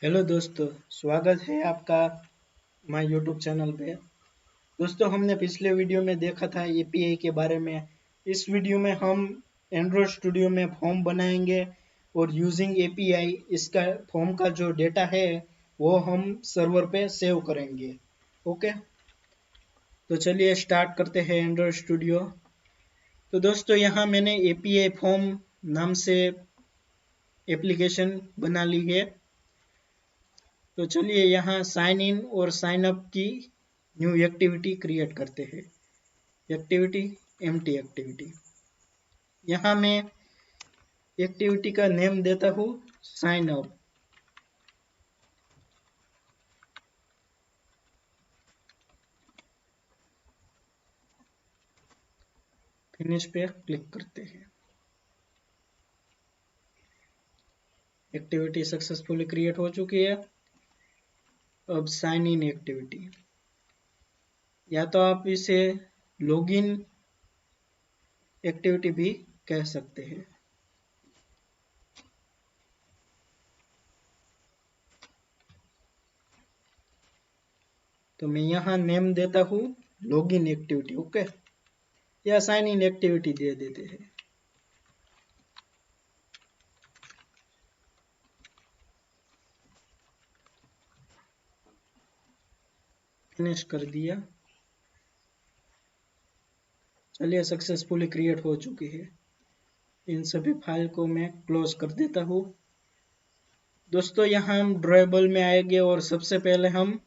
Hello दोस्तों, स्वागत है आपका माय यूट्यूब चैनल पे। दोस्तों, हमने पिछले वीडियो में देखा था एपीआई के बारे में। इस वीडियो में हम एंड्रॉयड स्टूडियो में फॉर्म बनाएंगे और यूजिंग एपीआई इसका फॉर्म का जो डेटा है वो हम सर्वर पे सेव करेंगे। ओके, तो चलिए स्टार्ट करते हैं एंड्रॉयड स्टूडियो। तो दोस्तों, यहाँ मैंने एपीआई फॉर्म नाम से एप्लीकेशन बना ली है। तो चलिए यहाँ साइन इन और साइन अप की न्यू एक्टिविटी क्रिएट करते हैं। Activity empty activity. यहाँ मैं एक्टिविटी का नेम देता हूँ साइन अप। फिनिश पे क्लिक करते हैं। एक्टिविटी सक्सेसफुली क्रिएट हो चुकी है। अब साइन इन एक्टिविटी, या तो आप इसे लॉगिन एक्टिविटी भी कह सकते हैं। तो मैं यहाँ नेम देता हूँ लॉगिन एक्टिविटी। ओके, या साइन इन एक्टिविटी दे देते हैं। फिनिश कर दिया। चलिए, सक्सेसफुली क्रिएट हो चुकी है। इन सभी फाइल को मैं क्लोज कर देता हूँ। दोस्तों, यहाँ हम ड्राइबल में आएंगे और सबसे पहले हम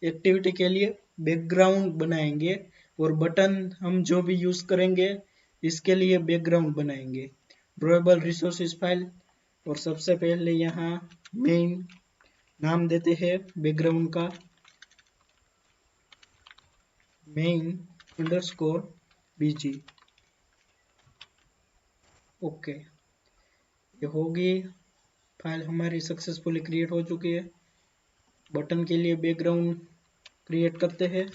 एक्टिविटी के लिए बैकग्राउंड बनाएंगे और बटन हम जो भी यूज करेंगे इसके लिए बैकग्राउंड बनाएंगे। ड्राइबल रिसोर्सेज फाइल, और सबसे पहले यहाँ मेन नाम देते हैं बैकग्राउंड का, मेन अंडरस्कोर बीजी। ओके, ये होगी फाइल हमारी सक्सेसफुली क्रिएट हो चुकी है। बटन के लिए बैकग्राउंड क्रिएट करते हैं,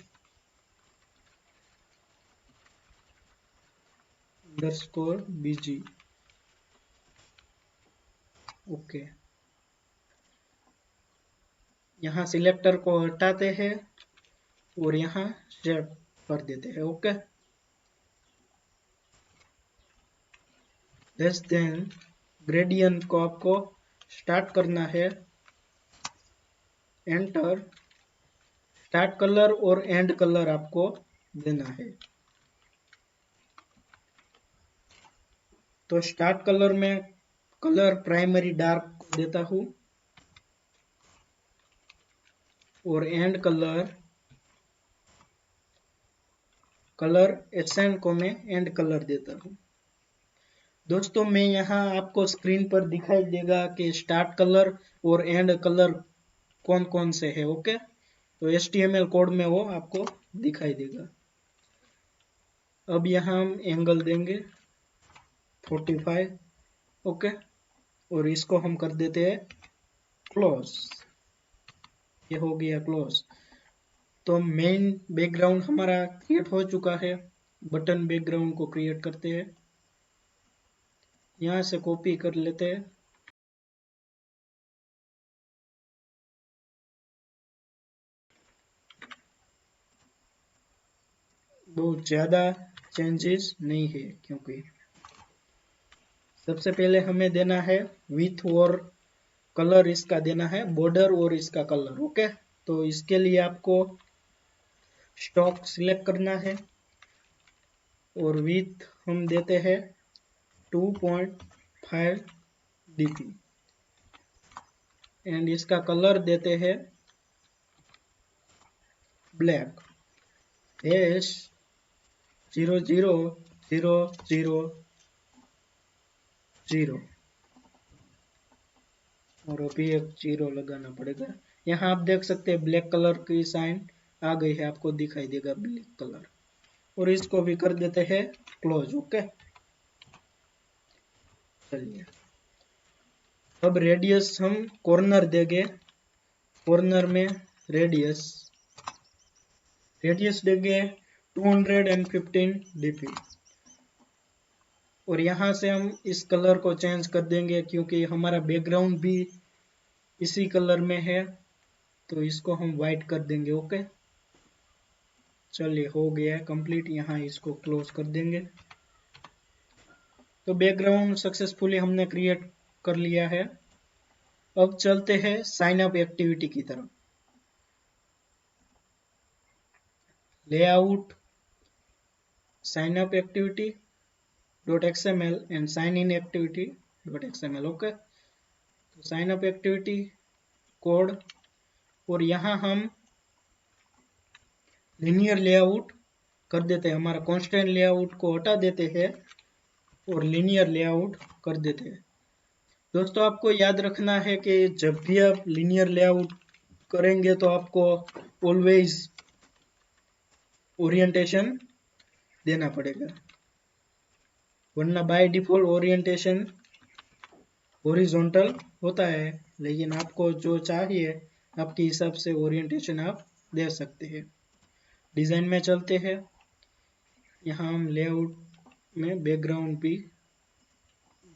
अंडरस्कोर बीजी। ओके, यहाँ सिलेक्टर को हटाते हैं और यहाँ सेव कर देते हैं। ओके, लेस देन ग्रेडियंट को आपको स्टार्ट करना है। एंटर, स्टार्ट कलर और एंड कलर आपको देना है। तो स्टार्ट कलर में कलर प्राइमरी डार्क को देता हूँ और एंड कलर एसेंट को मैं एंड कलर देता हूँ। दोस्तों, मैं यहाँ आपको स्क्रीन पर दिखाई देगा कि स्टार्ट कलर और एंड कलर कौन कौन से है। ओके, तो HTML कोड में वो आपको दिखाई देगा। अब यहाँ हम एंगल देंगे 45। ओके, और इसको हम कर देते हैं क्लोज। ये हो गया क्लोज। तो मेन बैकग्राउंड हमारा क्रिएट हो चुका है। बटन बैकग्राउंड को क्रिएट करते हैं, यहाँ से कॉपी कर लेते हैं। बहुत ज्यादा चेंजेस नहीं है, क्योंकि सबसे पहले हमें देना है विथ और कलर, इसका देना है बॉर्डर और इसका कलर। ओके, तो इसके लिए आपको स्टॉक सिलेक्ट करना है और विथ हम देते हैं 2.5 dp एंड इसका कलर देते हैं ब्लैक हैश 00000 और अभी एक 0 लगाना पड़ेगा। यहाँ आप देख सकते हैं ब्लैक कलर की साइन आ गई है, आपको दिखाई देगा ब्लैक कलर। और इसको भी कर देते हैं क्लोज। ओके, चलिए अब रेडियस हम कॉर्नर देंगे। कॉर्नर में रेडियस देंगे 215 dp और यहाँ से हम इस कलर को चेंज कर देंगे, क्योंकि हमारा बैकग्राउंड भी इसी कलर में है, तो इसको हम वाइट कर देंगे। ओके, चलिए हो गया है कंप्लीट। यहाँ इसको क्लोज कर देंगे। तो बैकग्राउंड सक्सेसफुली हमने क्रिएट कर लिया है। अब चलते हैं साइन अप एक्टिविटी की तरफ। Layout, sign up activity .xml and sign in activity .xml। Okay, तो साइन अप एक्टिविटी कोड, और यहाँ हम लिनियर लेआउट कर देते हैं। हमारा कॉन्स्टेंट लेआउट को हटा देते हैं और लिनियर लेआउट कर देते हैं। दोस्तों, आपको याद रखना है कि जब भी आप लिनियर लेआउट करेंगे तो आपको ऑलवेज ओरिएंटेशन देना पड़ेगा, वरना बाय डिफॉल्ट ओरिएंटेशन हॉरिजॉन्टल होता है। लेकिन आपको जो चाहिए आपके हिसाब से ओरिएंटेशन आप दे सकते हैं। डिज़ाइन में चलते हैं। यहाँ हम लेआउट में बैकग्राउंड भी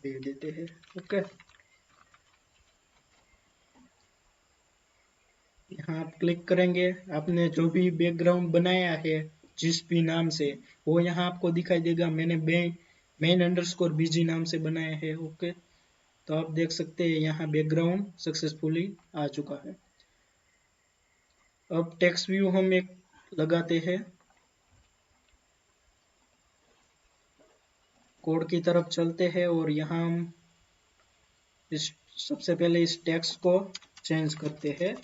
दे देते हैं। ओके, यहाँ आप क्लिक करेंगे, आपने जो भी बैकग्राउंड बनाया है जिस भी नाम से, वो यहाँ आपको दिखाई देगा। मैंने main_bg नाम से बनाया है। ओके, तो आप देख सकते हैं यहाँ बैकग्राउंड सक्सेसफुली आ चुका है। अब टेक्स्ट व्यू हम एक लगाते हैं। कोड की तरफ चलते हैं और यहाँ हम सबसे पहले इस टेक्स्ट को चेंज करते हैं।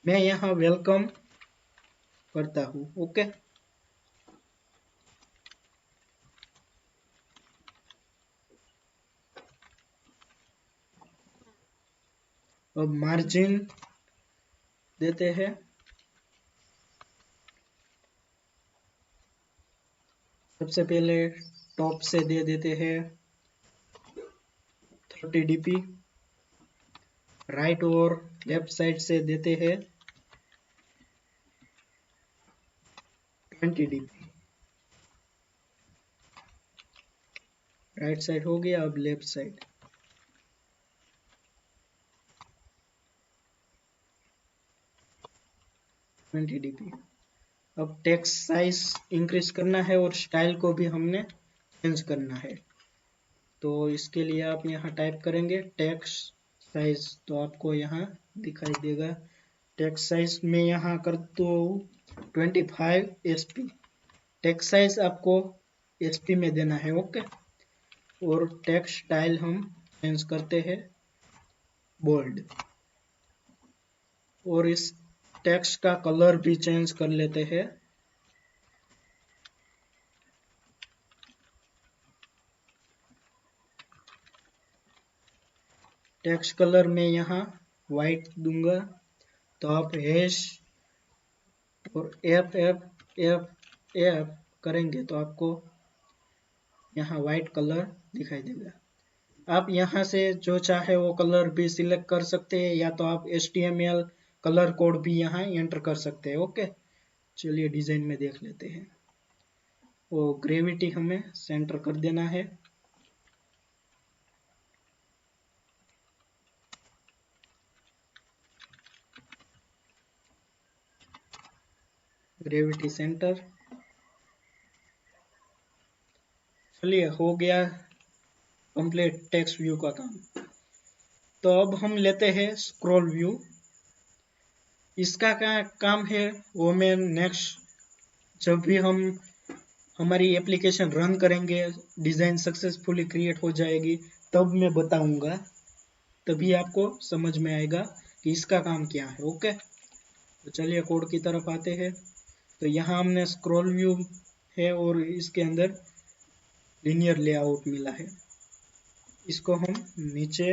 मैं यहाँ वेलकम करता हूँ। ओके, अब मार्जिन देते हैं। सबसे पहले टॉप से दे देते हैं 30 dp, राइट और लेफ्ट साइड से देते हैं 20 dp। राइट साइड हो गया, अब लेफ्ट साइड। dp। अब टेक्स्ट साइज इंक्रीज करना है और स्टाइल को भी हमने चेंज करना है। तो इसके लिए आप यहाँ टाइप करेंगे टेक्स्ट साइज, तो आपको यहाँ दिखाई देगा। टेक्स्ट साइज में यहाँ कर दो 25 sp। टेक्स्ट साइज आपको sp में देना है। ओके, और टेक्स्ट स्टाइल हम चेंज करते हैं बोल्ड, और इस टेक्स्ट का कलर भी चेंज कर लेते हैं। टेक्स्ट कलर में यहाँ वाइट दूंगा, तो आप हैश और F करेंगे तो आपको यहाँ वाइट कलर दिखाई देगा। आप यहाँ से जो चाहे वो कलर भी सिलेक्ट कर सकते हैं, या तो आप HTML कलर कोड भी यहाँ एंटर कर सकते हैं। ओके, चलिए डिजाइन में देख लेते हैं। वो ग्रेविटी हमें सेंटर कर देना है। ग्रेविटी सेंटर, चलिए हो गया कंप्लीट टेक्स्ट व्यू का काम। तो अब हम लेते हैं स्क्रॉल व्यू। इसका क्या काम है वो मैं नेक्स्ट जब भी हम हमारी एप्लीकेशन रन करेंगे, डिज़ाइन सक्सेसफुली क्रिएट हो जाएगी, तब मैं बताऊंगा। तभी आपको समझ में आएगा कि इसका काम क्या है। ओके, तो चलिए कोड की तरफ आते हैं। तो यहाँ हमने स्क्रॉल व्यू है और इसके अंदर लिनियर लेआउट मिला है। इसको हम नीचे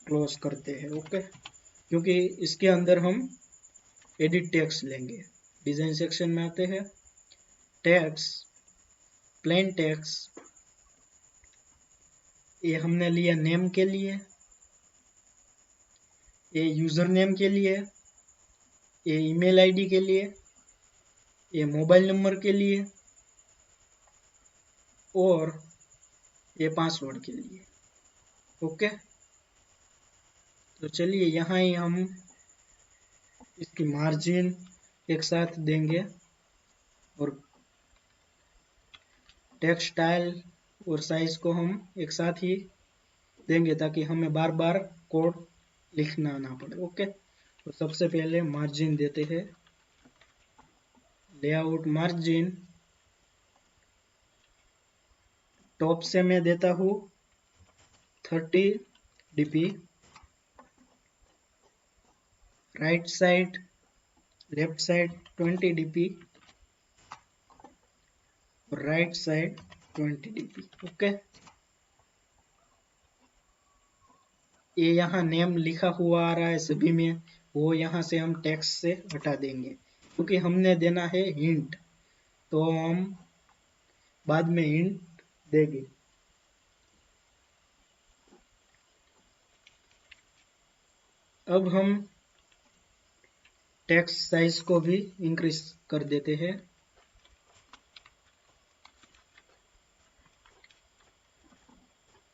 क्लोज करते हैं। ओके, क्योंकि इसके अंदर हम एडिट टेक्स्ट लेंगे। डिज़ाइन सेक्शन में आते हैं, टेक्स्ट, प्लेन टेक्स्ट, ये हमने लिया नेम के लिए, ये यूज़र नेम के लिए, ये ईमेल आईडी के लिए, ये मोबाइल नंबर के लिए, और ये पासवर्ड के लिए। ओके, तो चलिए यहाँ ही हम इसकी मार्जिन एक साथ देंगे और टेक्स्ट स्टाइल और साइज को हम एक साथ ही देंगे ताकि हमें बार बार कोड लिखना ना पड़े। ओके, तो सबसे पहले मार्जिन देते हैं, लेआउट मार्जिन टॉप से मैं देता हूँ 30 dp, right side left side 20 dp और राइट साइड 20 dp। ओके, ये यहाँ नेम लिखा हुआ आ रहा है सभी में, वो यहाँ से हम टेक्स्ट से हटा देंगे क्योंकि हमने देना है हिंट, तो हम बाद में हिंट देंगे। अब हम टेक्स्ट साइज को भी इंक्रीज कर देते हैं।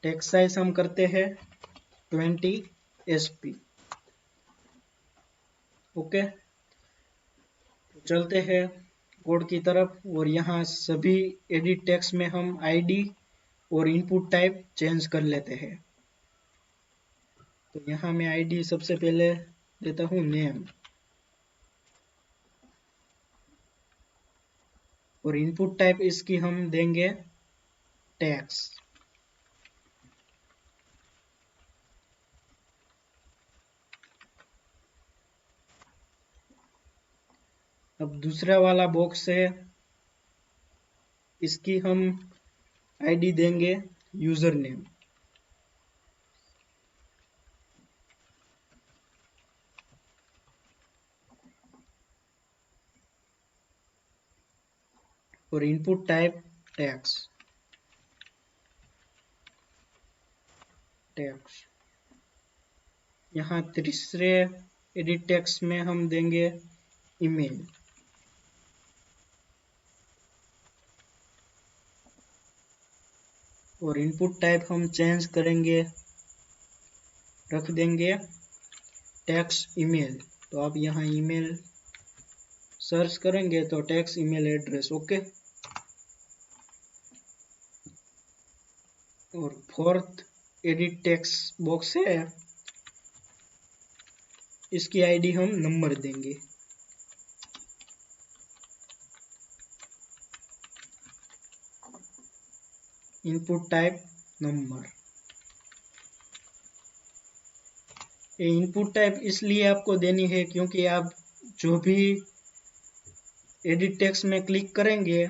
टेक्स्ट साइज हम करते हैं 20 sp। ओके, तो चलते हैं कोड की तरफ और यहाँ सभी एडिट टेक्स्ट में हम आईडी और इनपुट टाइप चेंज कर लेते हैं। तो यहाँ मैं आईडी सबसे पहले देता हूँ नेम और इनपुट टाइप इसकी हम देंगे टेक्स्ट। अब दूसरा वाला बॉक्स है, इसकी हम आईडी देंगे यूजर नेम और इनपुट टाइप टेक्स्ट। यहाँ तीसरे एडिट टेक्स्ट में हम देंगे ईमेल और इनपुट टाइप हम चेंज करेंगे, रख देंगे टेक्स्ट ईमेल। तो आप यहाँ ईमेल सर्च करेंगे तो टेक्स्ट ईमेल एड्रेस। ओके, और फोर्थ एडिट टेक्स्ट बॉक्स है, इसकी आईडी हम नंबर देंगे। Input type number. ये इनपुट टाइप इसलिए आपको देनी है क्योंकि आप जो भी एडिट टेक्स्ट में क्लिक करेंगे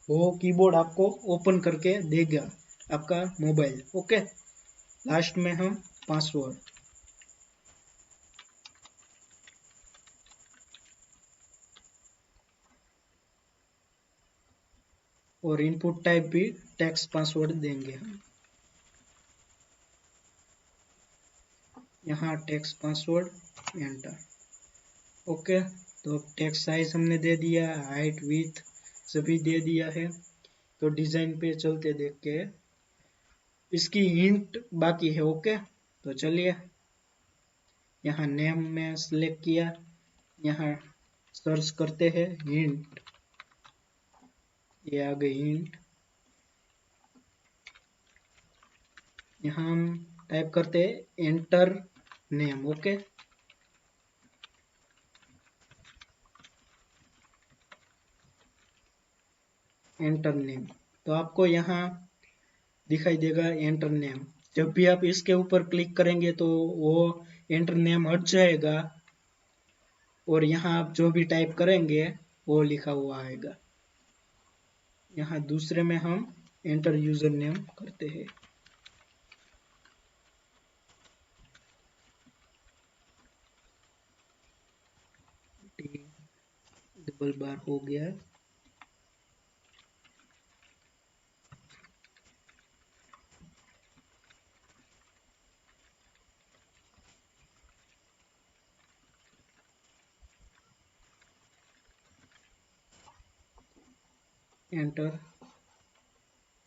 वो कीबोर्ड आपको ओपन करके देगा आपका मोबाइल। ओके, लास्ट में हम पासवर्ड और इनपुट टाइप भी टेक्स्ट पासवर्ड देंगे हम। यहाँ टेक्स्ट पासवर्ड एंटर। ओके, तो टेक्स्ट साइज हमने दे दिया, हाइट विड्थ सभी दे दिया है। तो डिजाइन पे चलते देख के, इसकी हिंट बाकी है। ओके, तो चलिए यहाँ नेम में सिलेक्ट किया, यहाँ सर्च करते हैं हिंट, ये आ गई हिंट। यहाँ हम टाइप करते हैं enter name. Okay, enter name, तो आपको यहाँ दिखाई देगा एंटर नेम। जब भी आप इसके ऊपर क्लिक करेंगे तो वो एंटर नेम हट जाएगा और यहाँ आप जो भी टाइप करेंगे वो लिखा हुआ आएगा। यहाँ दूसरे में हम एंटर यूजर नेम करते हैं। डबल बार हो गया। Enter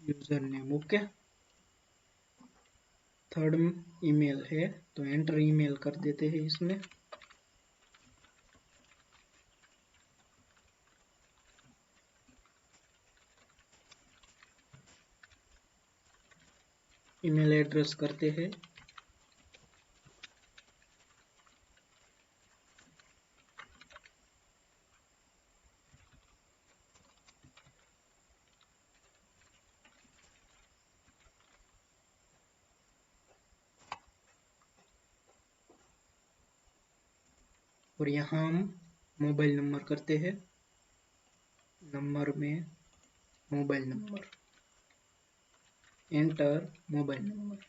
user name. Okay, third email है, तो एंटर ईमेल कर देते हैं इसमें। ईमेल एड्रेस करते हैं। और यहाँ हम मोबाइल नंबर करते हैं। नंबर में mobile number, enter mobile number.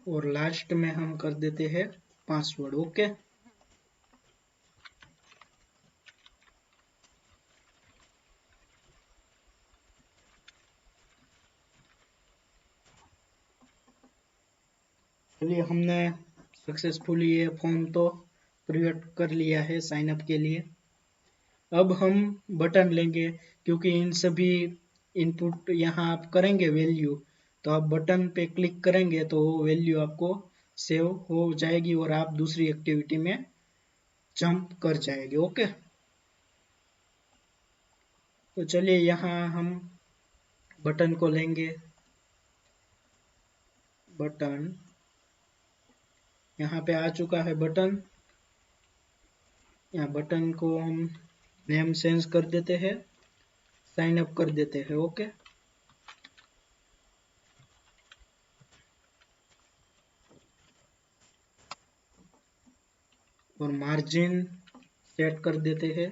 और लास्ट में हम कर देते हैं पासवर्ड। ओके, चलिए हमने सक्सेसफुली ये फॉर्म तो क्रिएट कर लिया है साइन अप के लिए। अब हम बटन लेंगे, क्योंकि इन सभी इनपुट यहाँ आप करेंगे वैल्यू, तो आप बटन पे क्लिक करेंगे तो वैल्यू आपको सेव हो जाएगी और आप दूसरी एक्टिविटी में जंप कर जाएंगे। ओके, तो चलिए यहाँ हम बटन को लेंगे। बटन यहाँ पे आ चुका है बटन। यहाँ बटन को हम नेम चेंज कर देते हैं, साइन अप कर देते हैं। ओके, और मार्जिन सेट कर देते हैं।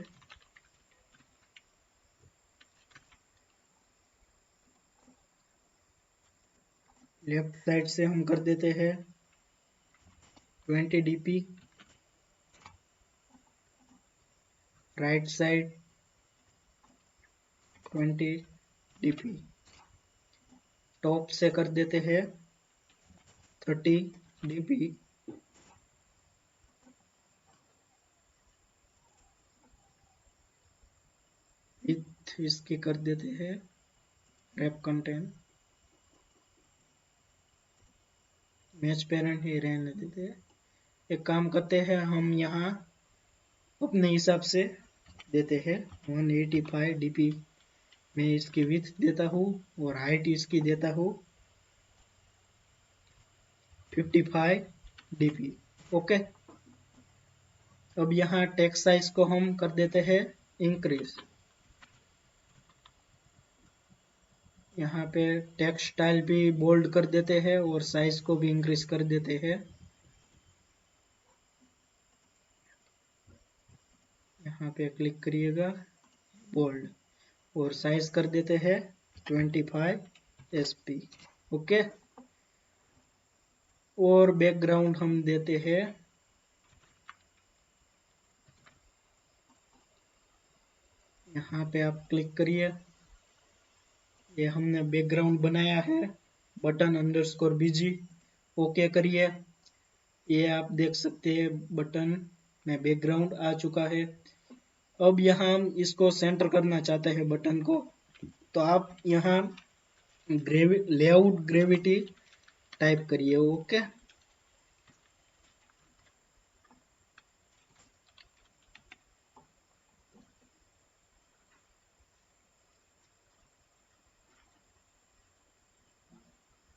लेफ्ट साइड से हम कर देते हैं 20 dp, right side 20 dp, top से कर देते हैं 30 dp, इसकी कर देते हैं रैप कंटेंट, मैच पेरेंट ही रहने देते हैं। एक काम करते हैं, हम यहाँ अपने हिसाब से देते हैं 185 dp में इसकी विड्थ देता हूँ और हाइट इसकी देता हूँ 55 dp। ओके, अब यहाँ टेक्स्ट साइज को हम कर देते हैं इंक्रीज। यहाँ पे टेक्स्ट स्टाइल भी बोल्ड कर देते हैं और साइज को भी इंक्रीज कर देते हैं। यहाँ पे क्लिक करिएगा, बोल्ड, और साइज कर देते हैं 25 sp। ओके, और बैकग्राउंड हम देते हैं यहाँ पे आप क्लिक करिए, ये हमने बैकग्राउंड बनाया है बटन अंडरस्कोर बीजी। ओके करिए, ये आप देख सकते हैं बटन में बैकग्राउंड आ चुका है। अब यहाँ हम इसको सेंटर करना चाहते हैं बटन को, तो आप यहाँ लेआउट ग्रेविटी टाइप करिए। ओके,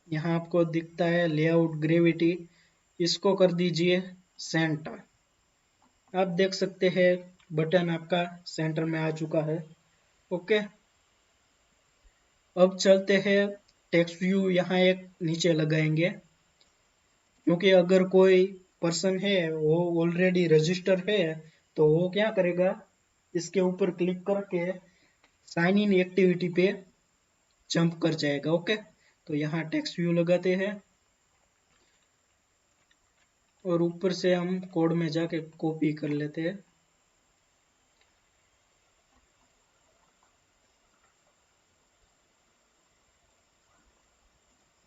यहाँ आपको दिखता है लेआउट ग्रेविटी, इसको कर दीजिए सेंटर। आप देख सकते हैं बटन आपका सेंटर में आ चुका है। ओके, अब चलते हैं टेक्स्ट व्यू, यहाँ एक नीचे लगाएंगे, क्योंकि अगर कोई पर्सन है वो ऑलरेडी रजिस्टर है तो वो क्या करेगा, इसके ऊपर क्लिक करके साइन इन एक्टिविटी पे जंप कर जाएगा। ओके, तो यहाँ टेक्स्ट व्यू लगाते हैं और ऊपर से हम कोड में जाके कॉपी कर लेते हैं।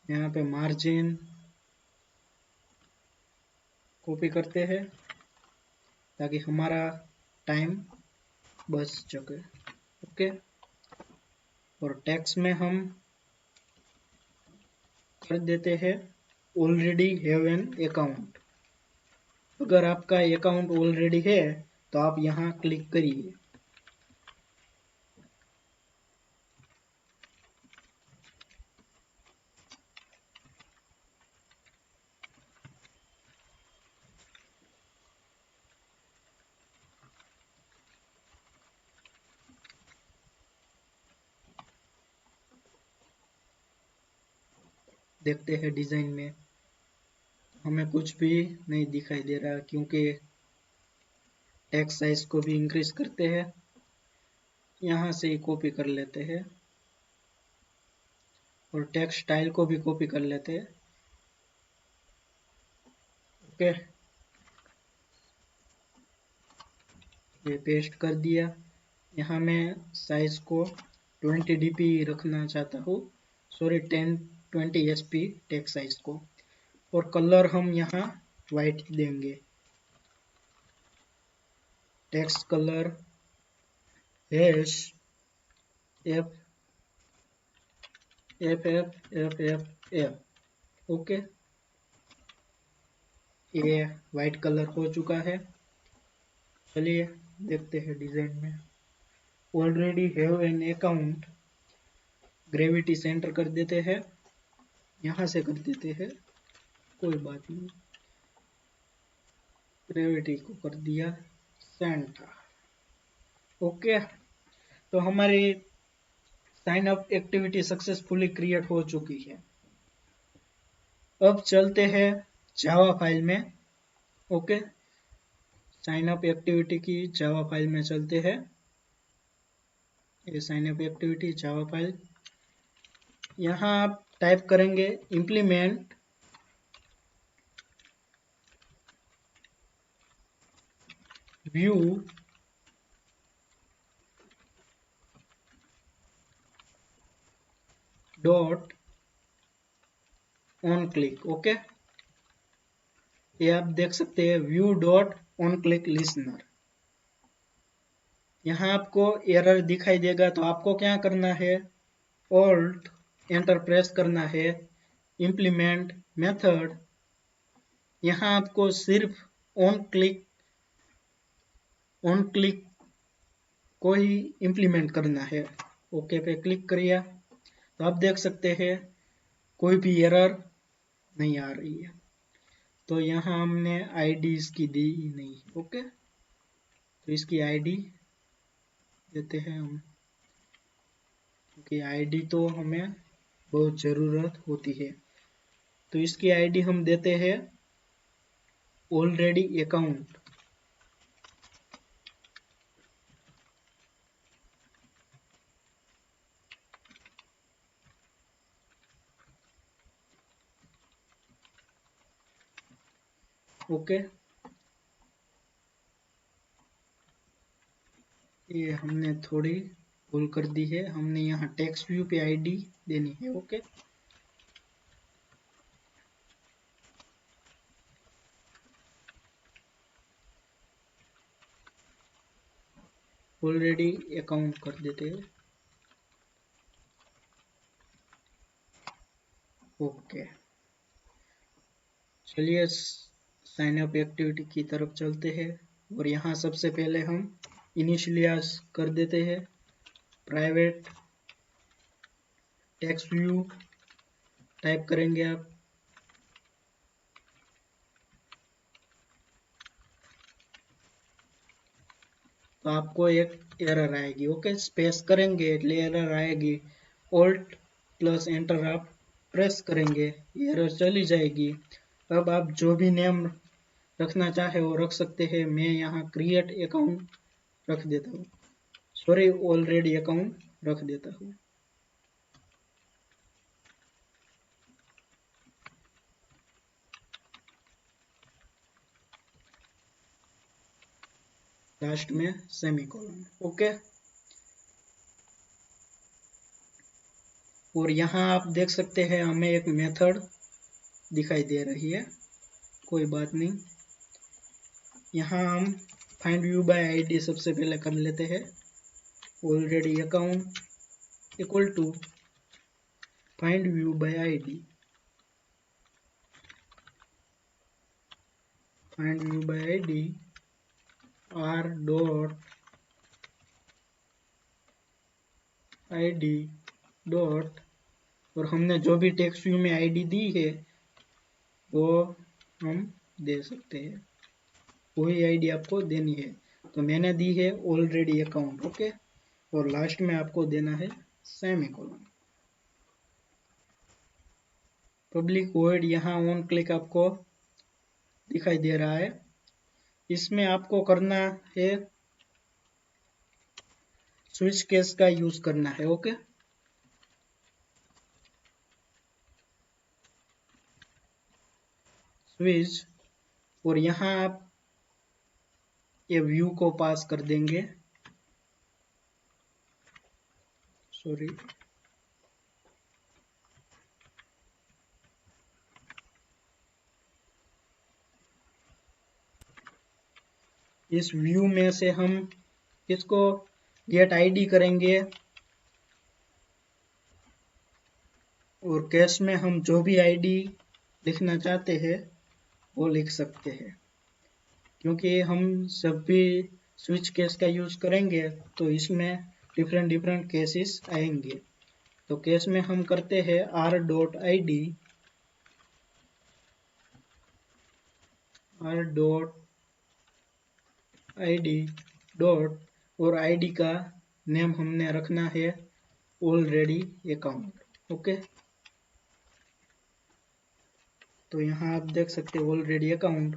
यहाँ पे मार्जिन कॉपी करते हैं ताकि हमारा टाइम बच सके। ओके, और टेक्स्ट में हम कर देते हैं ऑलरेडी हैव एन अकाउंट। अगर आपका अकाउंट ऑलरेडी है तो आप यहाँ क्लिक करिए। देखते हैं डिजाइन में हमें कुछ भी नहीं दिखाई दे रहा, क्योंकि टेक्स्ट साइज को भी इंक्रीज करते हैं, यहाँ से ही कॉपी कर लेते हैं और टेक्स्ट स्टाइल को भी कॉपी कर लेते हैं। ओके, ये पेस्ट कर दिया। यहाँ मैं साइज को 20 dp रखना चाहता हूँ, सॉरी 1020 sp टेक्स्ट साइज को, और कलर हम यहाँ वाइट देंगे। Text colour hash F F F F F F. Okay, ये वाइट कलर हो चुका है। चलिए देखते हैं डिजाइन में। Already have an account, gravity centre कर देते हैं, यहाँ से कर देते हैं, कोई बात नहीं, ग्रेविटी को कर दिया सेंटर। ओके, तो हमारी sign up activity successfully create हो चुकी है। अब चलते हैं जावा फाइल में। ओके, साइन अप एक्टिविटी की जावा फाइल में चलते हैं। ये sign up activity Java file, यहाँ आप टाइप करेंगे implement view dot on click. Okay, ये आप देख सकते हैं view dot on click listener. यहाँ आपको एरर दिखाई देगा, तो आपको क्या करना है, ऑल्ट एंटर प्रेस करना है, इम्प्लीमेंट मेथड, यहाँ आपको सिर्फ ऑन क्लिक को ही इम्प्लीमेंट करना है। ओके पे क्लिक करिए, तो आप देख सकते हैं कोई भी एरर नहीं आ रही है। तो यहाँ हमने आईडी इसकी दी नहीं। ओके, तो इसकी आईडी देते हैं हम, क्योंकि आईडी तो हमें बहुत ज़रूरत होती है। तो इसकी आईडी हम देते हैं ऑलरेडी अकाउंट। ओके, ये हमने थोड़ी भूल कर दी है, हमने यहाँ टेक्स्ट व्यू पे आईडी देनी है। ओके, ऑलरेडी अकाउंट कर देते हैं। ओके, चलिए साइन अप एक्टिविटी की तरफ चलते हैं, और यहाँ सबसे पहले हम इनिशियलाइज कर देते हैं प्राइवेट टेक्स्ट व्यू टाइप करेंगे आप। तो आपको एक एरर आएगी। ओके, स्पेस करेंगे એટલે एरर आएगी, ऑल्ट प्लस एंटर आप प्रेस करेंगे, एरर चली जाएगी। अब आप जो भी नेम रखना चाहे वो रख सकते हैं। मैं यहाँ क्रिएट अकाउंट रख देता हूँ, सॉरी ऑलरेडी अकाउंट रख देता हूँ। लास्ट में सेमीकोलन। ओके, और यहाँ आप देख सकते हैं हमें एक मेथड दिखाई दे रही है, कोई बात नहीं। यहाँ हम फाइंड व्यू बाय आईडी सबसे पहले कर लेते हैं। Already account equal to find view by ID, find view by ID r dot ID dot, और हमने जो भी टेक्स्ट व्यू में आईडी दी है वो हम दे सकते हैं, वही आईडी आपको देनी है। तो मैंने दी है ऑलरेडी अकाउंट, ओके। और लास्ट में आपको देना है सेमीकोलन। पब्लिक वॉइड यहाँ ऑन क्लिक आपको दिखाई दे रहा है, इसमें आपको करना है स्विच केस का यूज करना है, ओके। स्विच, और यहाँ आप ये व्यू को पास कर देंगे, सॉरी, इस व्यू में से हम इसको गेट आईडी करेंगे और केस में हम जो भी आईडी लिखना चाहते हैं वो लिख सकते हैं। क्योंकि हम जब भी स्विच केस का यूज करेंगे तो इसमें डिफरेंट केसेस आएंगे। तो केस में हम करते हैं r डॉट आईडी डॉट, और आईडी का नेम हमने रखना है ऑलरेडी अकाउंट, ओके। तो यहाँ आप देख सकते हैं ऑलरेडी अकाउंट,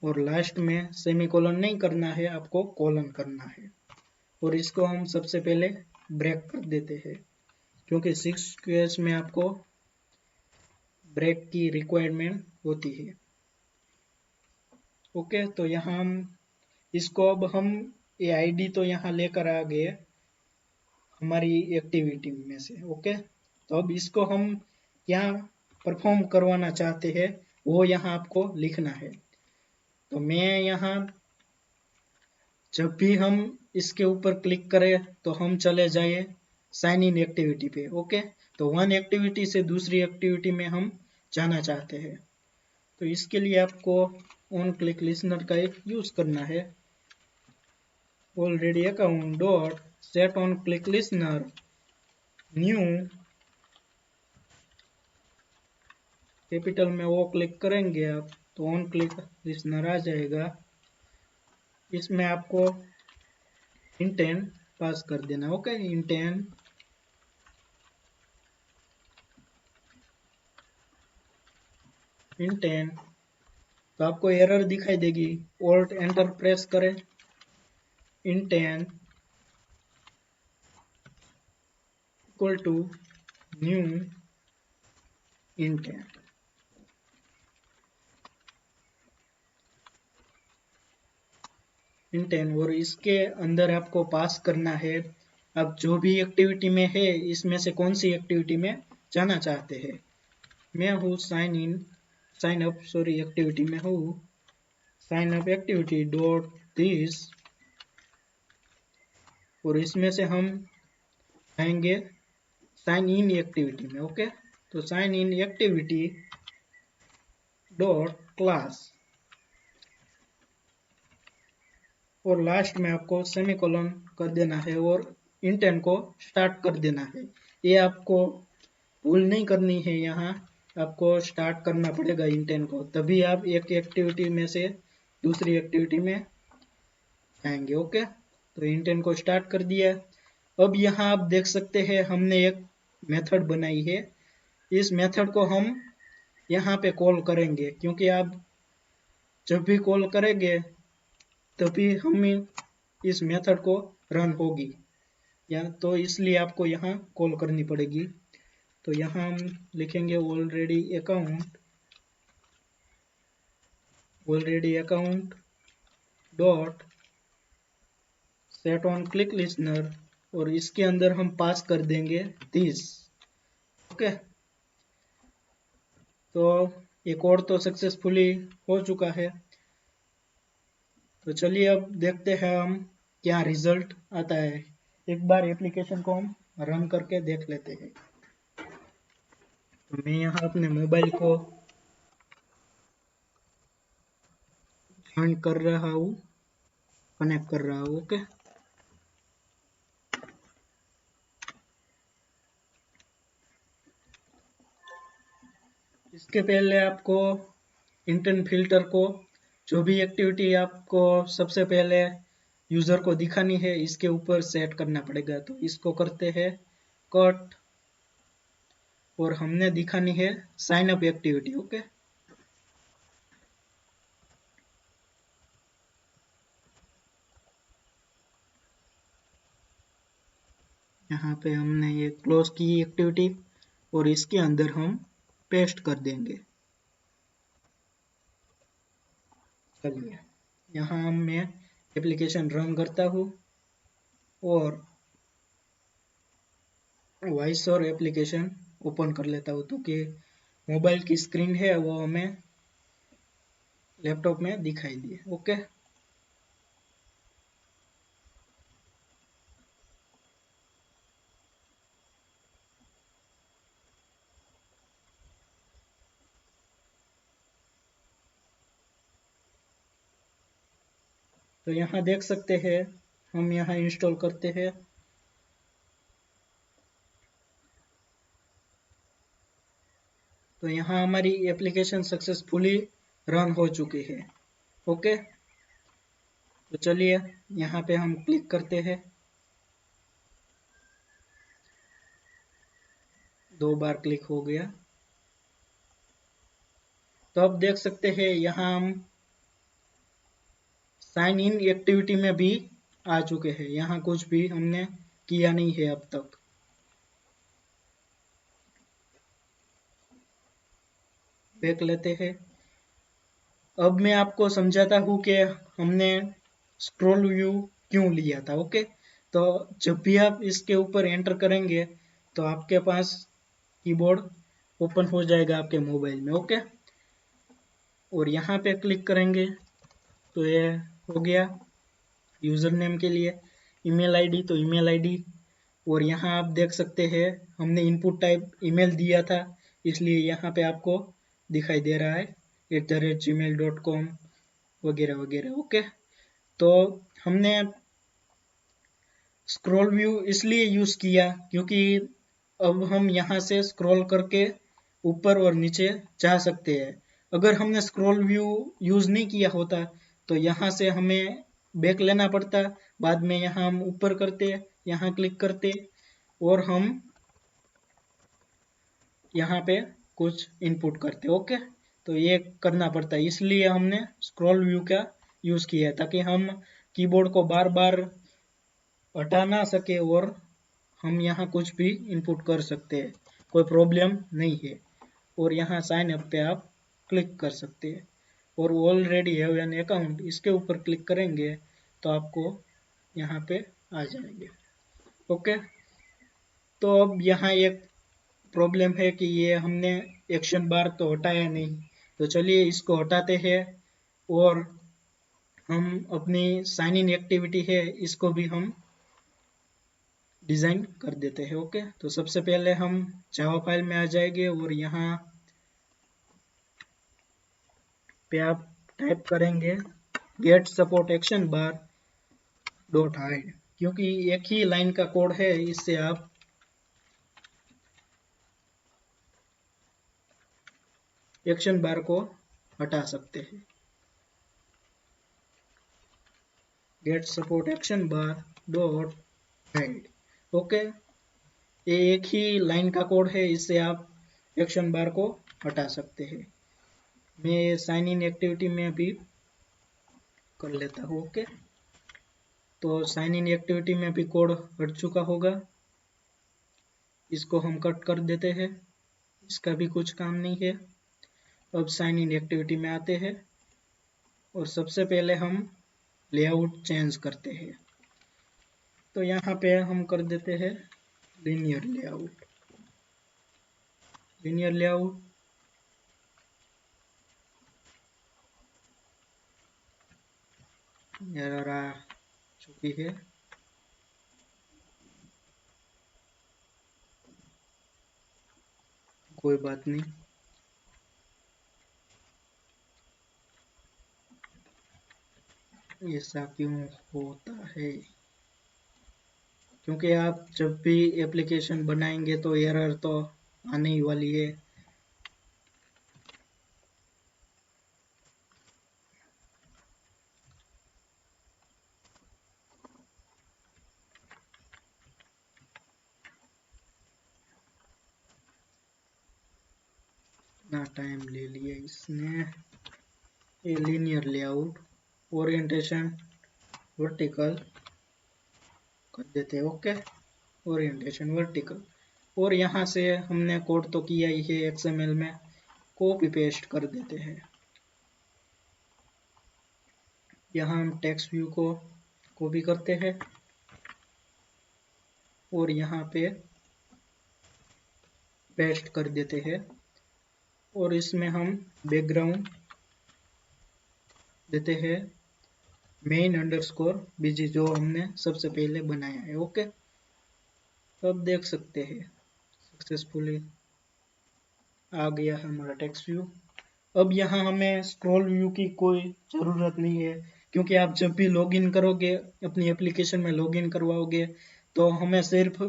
और लास्ट में सेमीकोलन नहीं करना है, आपको कोलन करना है। और इसको हम सबसे पहले ब्रेक कर देते हैं, क्योंकि 6 केस में आपको ब्रेक की रिक्वायरमेंट होती है, ओके। तो यहाँ हम इसको, अब हम ये आईडी तो यहाँ लेकर आ गए हमारी एक्टिविटी में से, ओके। तो अब इसको हम क्या परफॉर्म करवाना चाहते हैं वो यहाँ आपको लिखना है। तो मैं यहाँ, जब भी हम इसके ऊपर क्लिक करें तो हम चले जाए साइन इन एक्टिविटी पे, ओके। तो वन एक्टिविटी से दूसरी एक्टिविटी में हम जाना चाहते हैं, तो इसके लिए आपको ऑन क्लिक लिसनर का एक यूज करना है। Already account dot set on click listener new, capital में वो क्लिक करेंगे आप तो ऑन क्लिक लिसनर आ जाएगा। इसमें आपको इंटेंट पास कर देना, ओके। इंटेंट, तो आपको एरर दिखाई देगी, ऑल्ट एंटर प्रेस करें, intent equal to new intent. और इसके अंदर आपको पास करना है अब जो भी एक्टिविटी में है इसमें से कौन सी एक्टिविटी में जाना चाहते हैं। मैं हूँ साइन अप एक्टिविटी में हूँ, sign up activity dot this, और इसमें से हम आएंगे साइन इन एक्टिविटी में, ओके। तो sign in activity dot class, और लास्ट में आपको सेमीकोलन कर देना है और इंटेंट को स्टार्ट कर देना है। ये आपको भूल नहीं करनी है, यहाँ आपको स्टार्ट करना पड़ेगा इंटेंट को, तभी आप एक एक्टिविटी में से दूसरी एक्टिविटी में आएंगे, ओके। तो इंटेंट को स्टार्ट कर दिया। अब यहाँ आप देख सकते हैं हमने एक मेथड बनाई है, इस मेथड को हम यहाँ पे कॉल करेंगे, क्योंकि आप जब भी कॉल करेंगे तभी हम इस मेथड को रन होगी, या तो इसलिए आपको यहाँ कॉल करनी पड़ेगी। तो यहाँ हम लिखेंगे already account dot set on click listener और इसके अंदर हम पास कर देंगे 30। ओके, तो ये कोड तो सक्सेसफुली हो चुका है। तो चलिए अब देखते हैं हम क्या रिजल्ट आता है। एक बार एप्लीकेशन को हम रन करके देख लेते हैं। तो मैं यहाँ अपने मोबाइल को ज्वाइन कर रहा हूँ, कनेक्ट कर रहा हूँ। ओके, इसके पहले आपको इंटेंट फिल्टर को, जो भी एक्टिविटी आपको सबसे पहले यूजर को दिखानी है, इसके ऊपर सेट करना पड़ेगा। तो इसको करते हैं कट, और हमने दिखानी है साइन अप एक्टिविटी। ओके, यहाँ पे हमने ये क्लोज की एक्टिविटी और इसके अंदर हम पेस्ट कर देंगे। चलिए यहाँ मैं एप्लीकेशन रन करता हूँ और वॉइस और एप्लीकेशन ओपन कर लेता हूँ, तो कि मोबाइल की स्क्रीन है वो हमें लैपटॉप में दिखाई दिए। ओके, तो यहाँ देख सकते हैं, हम यहाँ इंस्टॉल करते हैं। तो यहाँ हमारी एप्लीकेशन सक्सेसफुली रन हो चुकी है। ओके, तो चलिए यहाँ पे हम क्लिक करते हैं। 2 बार क्लिक हो गया। तो अब देख सकते हैं यहाँ हम साइन इन एक्टिविटी में भी आ चुके हैं। यहाँ कुछ भी हमने किया नहीं है अब तक। देख लेते हैं। अब मैं आपको समझाता हूँ कि हमने स्क्रॉल व्यू क्यों लिया था। ओके, तो जब भी आप इसके ऊपर एंटर करेंगे तो आपके पास कीबोर्ड ओपन हो जाएगा आपके मोबाइल में। ओके, और यहाँ पे क्लिक करेंगे तो ये हो गया यूजर नेम के लिए। ईमेल आईडी तो ईमेल आईडी, और यहाँ आप देख सकते हैं हमने इनपुट टाइप ईमेल दिया था, इसलिए यहाँ पे आपको दिखाई दे रहा है @gmail.com वगैरह वगैरह। ओके, तो हमने स्क्रॉल व्यू इसलिए यूज किया क्योंकि अब हम यहाँ से स्क्रॉल करके ऊपर और नीचे जा सकते हैं। अगर हमने स्क्रॉल व्यू यूज नहीं किया होता तो यहाँ से हमें बैक लेना पड़ता। बाद में यहाँ हम ऊपर करते, यहाँ क्लिक करते और हम यहाँ पे कुछ इनपुट करते। ओके, तो ये करना पड़ता है, इसलिए हमने स्क्रॉल व्यू का यूज किया है, ताकि हम कीबोर्ड को बार बार हटा ना सके और हम यहाँ कुछ भी इनपुट कर सकते हैं, कोई प्रॉब्लम नहीं है। और यहाँ साइन अप पे आप क्लिक कर सकते हैं और ऑलरेडी हैव एन अकाउंट, इसके ऊपर क्लिक करेंगे तो आपको यहाँ पे आ जाएंगे। ओके, तो अब यहाँ एक प्रॉब्लम है कि ये हमने एक्शन बार तो हटाया नहीं, तो चलिए इसको हटाते हैं और हम अपनी साइन इन एक्टिविटी है इसको भी हम डिजाइन कर देते हैं। ओके, तो सबसे पहले हम जावा फाइल में आ जाएंगे और यहाँ पे आप टाइप करेंगे गेट सपोर्ट एक्शन बार डॉट हाइड, क्योंकि एक ही लाइन का कोड है, इससे आप एक्शन बार को हटा सकते हैं। गेट सपोर्ट एक्शन बार डॉट हाइड। ओके, ये एक ही लाइन का कोड है, इससे आप एक्शन बार को हटा सकते हैं। मैं साइन इन एक्टिविटी में भी कर लेता हूँ। ओके, तो साइन इन एक्टिविटी में भी कोड हट चुका होगा, इसको हम कट कर देते हैं, इसका भी कुछ काम नहीं है। अब साइन इन एक्टिविटी में आते हैं और सबसे पहले हम लेआउट चेंज करते हैं। तो यहाँ पे हम कर देते हैं linear layout. Linear layout error आ चुकी है। कोई बात नहीं, ऐसा क्यों होता है? क्योंकि आप जब भी एप्लीकेशन बनाएंगे तो एरर तो आने ही वाली है। ना टाइम ले लिया इसने। ये लीनियर लेआउट ओरिएंटेशन वर्टिकल कर देते हैं। Okay, orientation vertical. और यहाँ से हमने कोड तो किया ही है XML में, कॉपी पेस्ट कर देते हैं। यहाँ हम टेक्स्ट व्यू को कॉपी करते हैं और यहाँ पे पेस्ट कर देते हैं। और इसमें हम बैकग्राउंड देते हैं मेन अंडरस्कोर बीजी, जो हमने सबसे पहले बनाया है। ओके, अब देख सकते हैं सक्सेसफुली आ गया हमारा टेक्स्ट व्यू। अब यहाँ हमें स्क्रॉल व्यू की कोई ज़रूरत नहीं है, क्योंकि आप जब भी लॉगिन करोगे, अपनी एप्लीकेशन में लॉगिन करवाओगे, तो हमें सिर्फ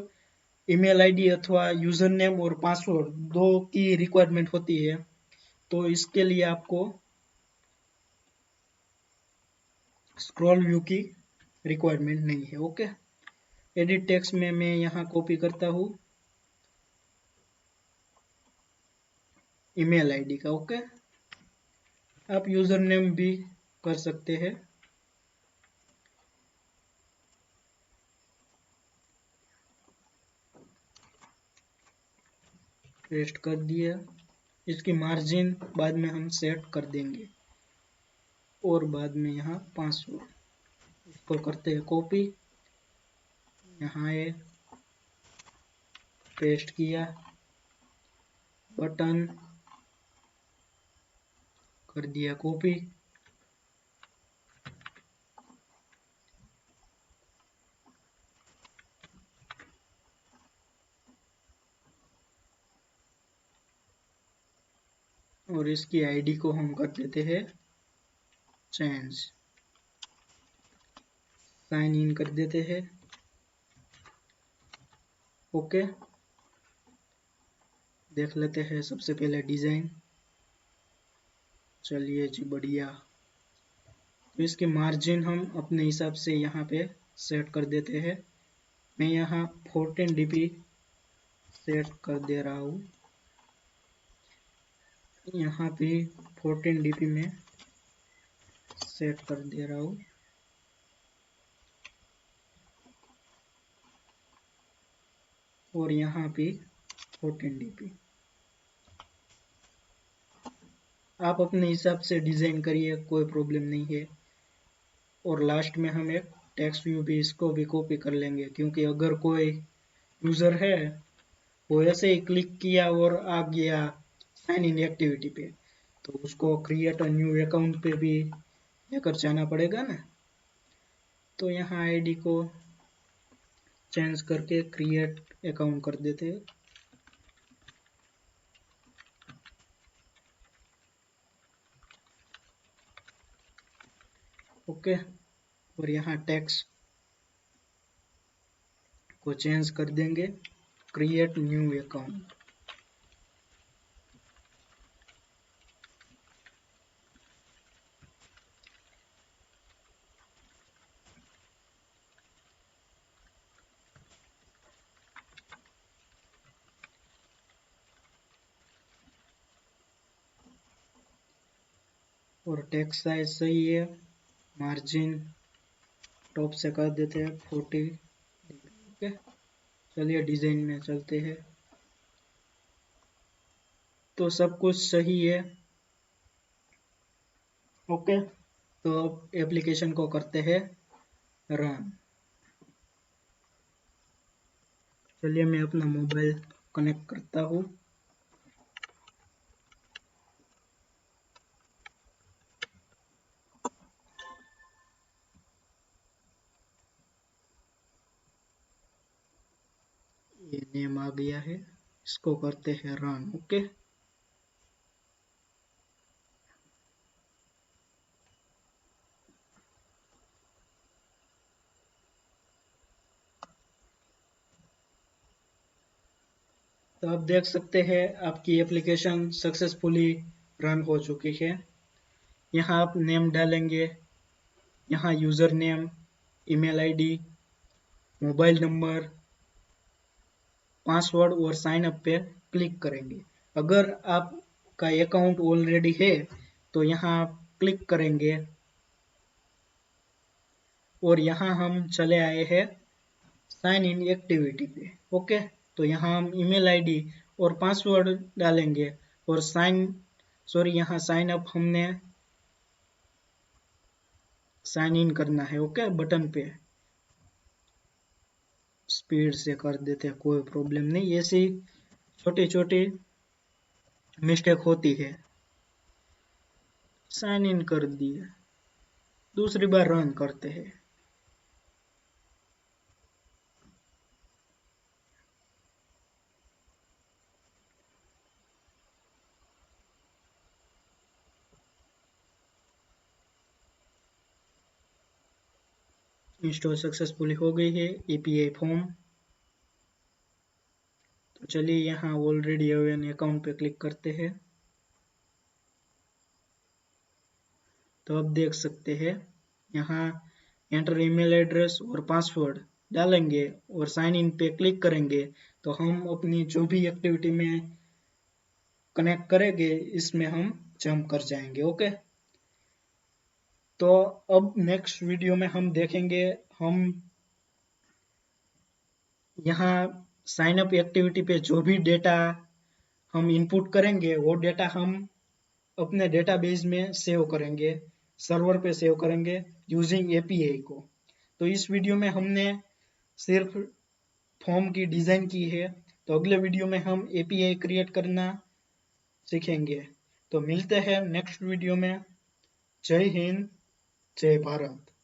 ईमेल आईडी अथवा यूज़र नेम और पासवर्ड दो की रिक्वायरमेंट होती है। तो इसके लिए आपको स्क्रॉल व्यू की रिक्वायरमेंट नहीं है। ओके, एडिट टेक्स्ट में मैं यहाँ कॉपी करता हूँ ईमेल आईडी का। ओके, आप यूज़र नेम भी कर सकते हैं। पेस्ट कर दिया। इसकी मार्जिन बाद में हम सेट कर देंगे। और बाद में यहाँ पासवर्ड, इसको करते हैं कॉपी, यहाँ ये पेस्ट किया, बटन कर दिया कॉपी। और इसकी आईडी को हम कर देते हैं चेंज, साइन इन कर देते हैं। ओके, देख लेते हैं सबसे पहले डिज़ाइन। चलिए जी, बढ़िया। तो इसके मार्जिन हम अपने हिसाब से यहाँ पे सेट कर देते हैं। मैं यहाँ 14 dp सेट कर दे रहा हूँ। यहाँ भी 14 dp में सेट कर दे रहा हूँ। और यहाँ भी 14 dp। आप अपने हिसाब से डिज़ाइन करिए, कोई प्रॉब्लम नहीं है। और लास्ट में हम एक टेक्स्ट व्यू भी इसको भी कॉपी कर लेंगे, क्योंकि अगर कोई यूज़र है वो ऐसे ही क्लिक किया और आ गया साइन इन एक्टिविटी पे, तो उसको क्रिएट अ न्यू अकाउंट पे भी लेकर जाना पड़ेगा ना। तो यहाँ आईडी को चेंज करके क्रिएट अकाउंट कर देते हैं। ओके, और यहाँ टेक्स्ट को चेंज कर देंगे क्रिएट न्यू अकाउंट। और टेक्स्ट साइज सही है, मार्जिन टॉप से कर देते हैं 40। ओके, चलिए डिज़ाइन में चलते हैं। तो सब कुछ सही है। ओके, तो अब एप्लीकेशन को करते हैं रन। चलिए मैं अपना मोबाइल कनेक्ट करता हूँ। ये नेम आ गया है, इसको करते हैं रन। ओके, तो आप देख सकते हैं आपकी एप्लीकेशन सक्सेसफुली रन हो चुकी है। यहाँ आप नेम डालेंगे, यहाँ user name, email ID, mobile number, password और साइन अप पे क्लिक करेंगे। अगर आपका अकाउंट ऑलरेडी है तो यहाँ आप क्लिक करेंगे और यहाँ हम चले आए हैं साइन इन एक्टिविटी पे। ओके, तो यहाँ हम ईमेल आईडी और पासवर्ड डालेंगे और यहाँ साइन अप हमने साइन इन करना है। ओके, बटन पे स्पीड से कर देते हैं, कोई प्रॉब्लम नहीं। ऐसी छोटी छोटी मिस्टेक होती है। साइन इन कर दिए, दूसरी बार रन करते हैं। इंस्टॉल सक्सेसफुली हो गई है एपीआई फॉर्म। तो चलिए यहाँ ऑलरेडी हैव अकाउंट पे क्लिक करते हैं। तो आप देख सकते हैं यहाँ एंटर ईमेल एड्रेस और पासवर्ड डालेंगे और साइन इन पे क्लिक करेंगे तो हम अपनी जो भी एक्टिविटी में कनेक्ट करेंगे इसमें हम जंप कर जाएंगे। ओके, तो अब नेक्स्ट वीडियो में हम देखेंगे हम यहाँ साइन अप एक्टिविटी पे जो भी डेटा हम इनपुट करेंगे वो डेटा हम अपने डेटाबेस में सेव करेंगे, सर्वर पे सेव करेंगे यूजिंग एपीआई को। तो इस वीडियो में हमने सिर्फ फॉर्म की डिज़ाइन की है, तो अगले वीडियो में हम एपीआई क्रिएट करना सीखेंगे। तो मिलते हैं नेक्स्ट वीडियो में। जय हिंद, जय भारत।